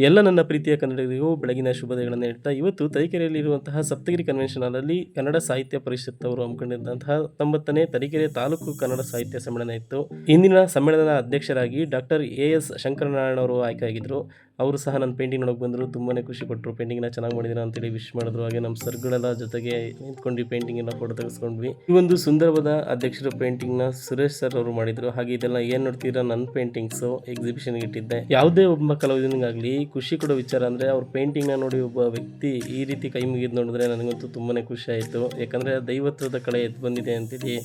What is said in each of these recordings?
ಎಲ್ಲ ನನ್ನ ಪ್ರೀತಿಯ ಕನ್ನಡಿಗರಿಗೂ ಬೆಳಗಿನ ಶುಭೋದಯಗಳನ್ನು ಹೇಳ್ತಾ ಇವತ್ತು ತರೀಕೆರೆಯಲ್ಲಿರುವಂತಹ ಸಪ್ತಗಿರಿ ಕನ್ವೆನ್ಷನ್ ಹಾಲಲ್ಲಿ ಕನ್ನಡ ಸಾಹಿತ್ಯ ಪರಿಷತ್ ಅವರು ಹಮ್ಮಿಕೊಂಡಿದ್ದಂತಹ 90ನೇ ತರೀಕೆರೆ ತಾಲೂಕು ಕನ್ನಡ ಸಾಹಿತ್ಯ ಸಮ್ಮೇಳನ ಇತ್ತು. ಇಂದಿನ ಸಮ್ಮೇಳನದ ಅಧ್ಯಕ್ಷರಾಗಿ ಡಾಕ್ಟರ್ ಎಸ್ ಶಂಕರನಾರಾಯಣ ಅವರು ಆಯ್ಕೆಯಾಗಿದ್ದರು. ಅವರು ಸಹ ನನ್ನ ಪೇಂಟಿಂಗ್ ನೋಡೋಕೆ ಬಂದರು. ತುಂಬಾ ಖುಷಿಪಟ್ಟರು. ಪೇಂಟಿಂಗ್ನ ಚೆನ್ನಾಗಿ ಮಾಡಿದ್ದೀರಾ ಅಂತೇಳಿ ವಿಶ್ ಮಾಡಿದ್ರು. ಹಾಗೆ ನಮ್ಮ ಸರ್ಗಳೆಲ್ಲ ಜೊತೆಗೆ ನಿಂತ್ಕೊಂಡು ಪೇಂಟಿಂಗ್ ಎಲ್ಲ ಫೋಟೋ ತೆಗೆಸ್ಕೊಂಡ್ವಿ. ಈ ಒಂದು ಸುಂದರವಾದ ಅಧ್ಯಕ್ಷರ ಪೇಂಟಿಂಗ್ನ ಸುರೇಶ್ ಸರ್ ಅವರು ಮಾಡಿದ್ರು. ಹಾಗೆ ಇದೆಲ್ಲ ಏನು ನೋಡ್ತೀರಾ ನನ್ನ ಪೇಂಟಿಂಗ್ಸು ಎಕ್ಸಿಬಿಷನ್ಗೆ ಇಟ್ಟಿದ್ದೆ. ಯಾವುದೇ ಒಬ್ಬ ಕಲಾವಿದನಿಗಾಗಲಿ ಖುಷಿ ಕೊಡೋ ವಿಚಾರ ಅಂದರೆ ಅವ್ರ ಪೇಂಟಿಂಗ್ನ ನೋಡಿ ಒಬ್ಬ ವ್ಯಕ್ತಿ ಈ ರೀತಿ ಕೈ ಮುಗಿದು ನೋಡಿದ್ರೆ ನನಗಂತೂ ತುಂಬಾ ಖುಷಿ ಆಯಿತು. ಯಾಕಂದರೆ ದೈವತ್ವದ ಕಳೆ ಎದ್ದು ಬಂದಿದೆ ಅಂತೇಳಿ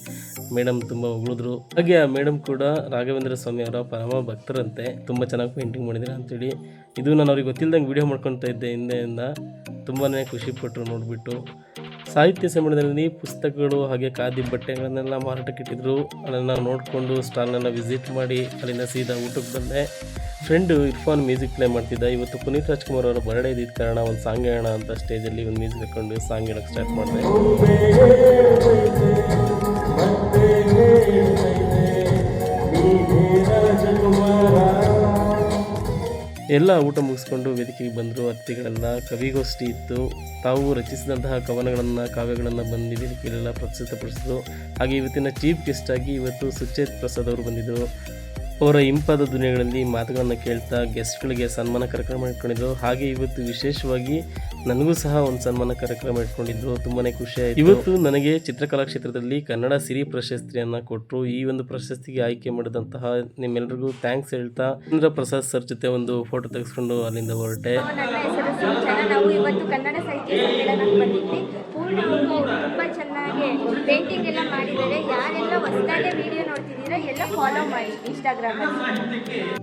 ಮೇಡಮ್ ತುಂಬ ಹೊಗಳಿದ್ರು. ಹಾಗೆ ಆ ಮೇಡಮ್ ಕೂಡ ರಾಘವೇಂದ್ರ ಸ್ವಾಮಿ ಅವರ ಪರಮ ಭಕ್ತರಂತೆ. ತುಂಬ ಚೆನ್ನಾಗಿ ಪೇಂಟಿಂಗ್ ಮಾಡಿದ್ದೀರಾ ಅಂತೇಳಿ ಇದು ನಾನು ಅವ್ರಿಗೆ ಗೊತ್ತಿಲ್ಲದಂಗೆ ವಿಡಿಯೋ ಮಾಡ್ಕೊತಾ ಇದ್ದೆ ಹಿಂದೆಯಿಂದ. ತುಂಬಾ ಖುಷಿಪಟ್ಟರು ನೋಡಿಬಿಟ್ಟು. ಸಾಹಿತ್ಯ ಸಮ್ಮೇಳನದಲ್ಲಿ ಪುಸ್ತಕಗಳು ಹಾಗೆ ಖಾದಿ ಬಟ್ಟೆಗಳನ್ನೆಲ್ಲ ಮಾರಾಟಕ್ಕೆ ಇಟ್ಟಿದ್ರು. ಅದನ್ನು ನೋಡಿಕೊಂಡು ಸ್ಟಾಲ್ನೆಲ್ಲ ವಿಸಿಟ್ ಮಾಡಿ ಅಲ್ಲಿಂದ ಸೀದಾ ಊಟಕ್ಕೆ ಬಂದೆ. ಫ್ರೆಂಡು ಇರ್ಫಾನ್ ಮ್ಯೂಸಿಕ್ ಪ್ಲೇ ಮಾಡ್ತಿದ್ದ. ಇವತ್ತು ಪುನೀತ್ ರಾಜ್ಕುಮಾರ್ ಅವರ ಬರ್ಡೇ ಇದ್ದಿದ್ದ ಕಾರಣ ಒಂದು ಸಾಂಗ್ ಹೇಳೋಣ ಅಂತ ಸ್ಟೇಜಲ್ಲಿ ಒಂದು ಮ್ಯೂಸಿಕ್ ಹಾಕ್ಕೊಂಡು ಸಾಂಗ್ ಹೇಳೋಕ್ಕೆ ಸ್ಟಾರ್ಟ್ ಮಾಡಿದೆ. ಎಲ್ಲ ಊಟ ಮುಗಿಸ್ಕೊಂಡು ವೇದಿಕೆಗೆ ಬಂದರು. ಅತಿಥಿಗಳೆಲ್ಲ ಕವಿಗೋಷ್ಠಿ ಇತ್ತು. ತಾವು ರಚಿಸಿದಂತಹ ಕವನಗಳನ್ನು ಕಾವ್ಯಗಳನ್ನು ಬಂದು ವೇದಿಕೆಯಲ್ಲೆಲ್ಲ ಪ್ರಸ್ತುತಪಡಿಸಿದ್ರು. ಹಾಗೆ ಇವತ್ತಿನ ಚೀಫ್ ಗೆಸ್ಟ್ ಆಗಿ ಇವತ್ತು ಸುಚೇತ್ ಪ್ರಸಾದ್ ಅವರು ಬಂದಿದ್ದರು. ಅವರ ಇಂಪಾದ ದುನಿಯಾಗಳಲ್ಲಿ ಮಾತುಗಳನ್ನು ಕೇಳ್ತಾ ಗೆಸ್ಟ್ಗಳಿಗೆ ಸನ್ಮಾನ ಕಾರ್ಯಕ್ರಮ ಇಟ್ಕೊಂಡಿದ್ರು. ಹಾಗೆ ಇವತ್ತು ವಿಶೇಷವಾಗಿ ನನಗೂ ಸಹ ಒಂದು ಸನ್ಮಾನ ಕಾರ್ಯಕ್ರಮ ಇಟ್ಕೊಂಡಿದ್ರು. ತುಂಬಾ ಖುಷಿ ಆಯಿತು. ಇವತ್ತು ನನಗೆ ಚಿತ್ರಕಲಾ ಕ್ಷೇತ್ರದಲ್ಲಿ ಕನ್ನಡ ಸಿರಿ ಪ್ರಶಸ್ತಿಯನ್ನು ಕೊಟ್ಟರು. ಈ ಒಂದು ಪ್ರಶಸ್ತಿಗೆ ಆಯ್ಕೆ ಮಾಡಿದಂತಹ ನಿಮ್ಮೆಲ್ಲರಿಗೂ ಥ್ಯಾಂಕ್ಸ್ ಹೇಳ್ತಾ ಚಂದ್ರ ಪ್ರಸಾದ್ ಸರ್ ಜೊತೆ ಒಂದು ಫೋಟೋ ತೆಗೆಸ್ಕೊಂಡು ಅಲ್ಲಿಂದ ಹೊರಟೆ. ನನ್ನ ಹೆಸರು ಸೂಚನಾ. ನಾವು ಇವತ್ತು ಕನ್ನಡ ಸಾಹಿತ್ಯ ಸಮ್ಮೇಳನಕ್ಕೆ ಬಂದಿದ್ವಿ. ಪೂರ್ಣ ಅವರು ತುಂಬ ಚೆನ್ನಾಗಿ ಪೇಂಟಿಂಗ್ ಎಲ್ಲ ಮಾಡಿದ್ದಾರೆ. ಯಾರೆಲ್ಲ ಹೊಸದಾಗಿ ವಿಡಿಯೋ ನೋಡ್ತಿದ್ದೀರಾ ಎಲ್ಲ ಫಾಲೋ ಮಾಡಿ ಇನ್ಸ್ಟಾಗ್ರಾಮಲ್ಲಿ.